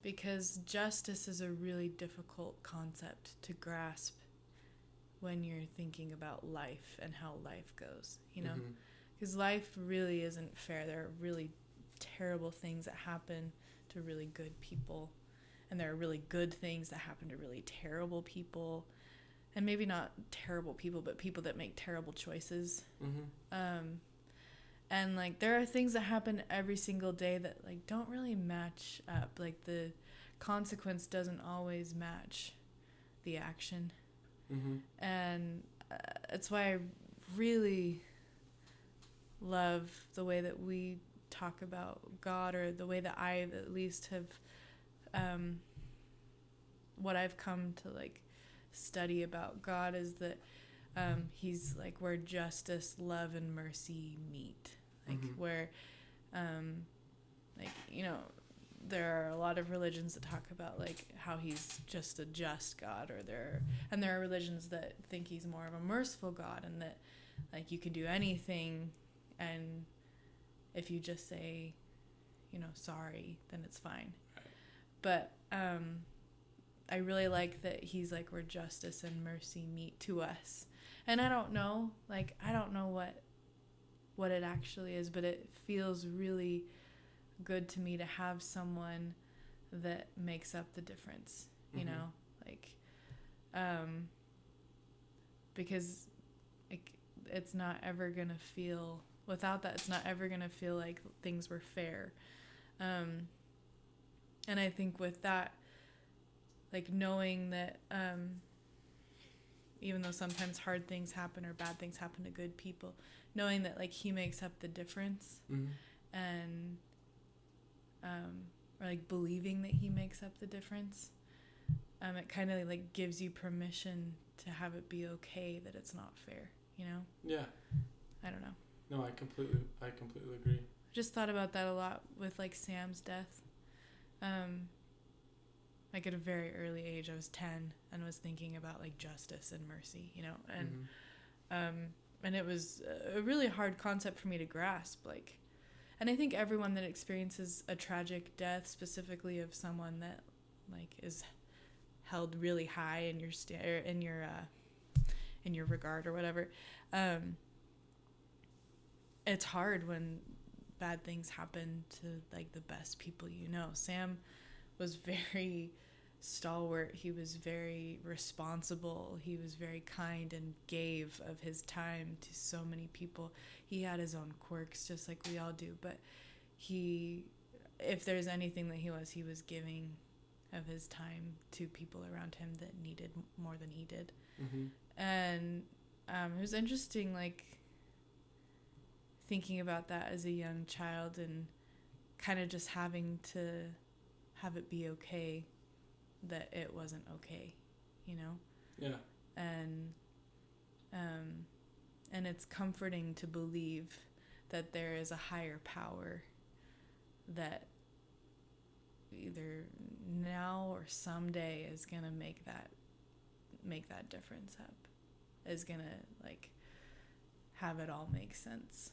Because justice is a really difficult concept to grasp when you're thinking about life and how life goes, you know? Because life really isn't fair. There are really terrible things that happen to really good people, and there are really good things that happen to really terrible people, and maybe not terrible people, but people that make terrible choices. And like there are things that happen every single day that like don't really match up. Like the consequence doesn't always match the action. And it's why I really love the way that we talk about God, or the way that I at least have what I've come to like study about God is that he's like where justice, love, and mercy meet. Like where like, you know, there are a lot of religions that talk about like how he's just a just God, or there are religions that think he's more of a merciful God, and that like you can do anything, and if you just say, you know, sorry, then it's fine. But I really like that he's like where justice and mercy meet to us. And I don't know what it actually is, but it feels really good to me to have someone that makes up the difference, you know, like because it's not ever gonna feel, without that, it's not ever gonna feel like things were fair. And I think with that, like knowing that even though sometimes hard things happen or bad things happen to good people, knowing that like he makes up the difference, and or like believing that he makes up the difference, it kind of like gives you permission to have it be okay that it's not fair, you know? Yeah. I don't know. No, I completely agree. Just thought about that a lot with like Sam's death. Like at a very early age, I was 10 and was thinking about like justice and mercy, you know, and it was a really hard concept for me to grasp. Like, and I think everyone that experiences a tragic death, specifically of someone that like is held really high in your regard or whatever, it's hard when bad things happen to like the best people, you know. Sam was very stalwart. He was very responsible. He was very kind and gave of his time to so many people. He had his own quirks, just like we all do, but if there's anything that he was giving of his time to people around him that needed more than he did. And it was interesting, like thinking about that as a young child and kind of just having to have it be okay that it wasn't okay, you know? Yeah. And it's comforting to believe that there is a higher power that either now or someday is gonna make that difference up, is gonna like have it all make sense.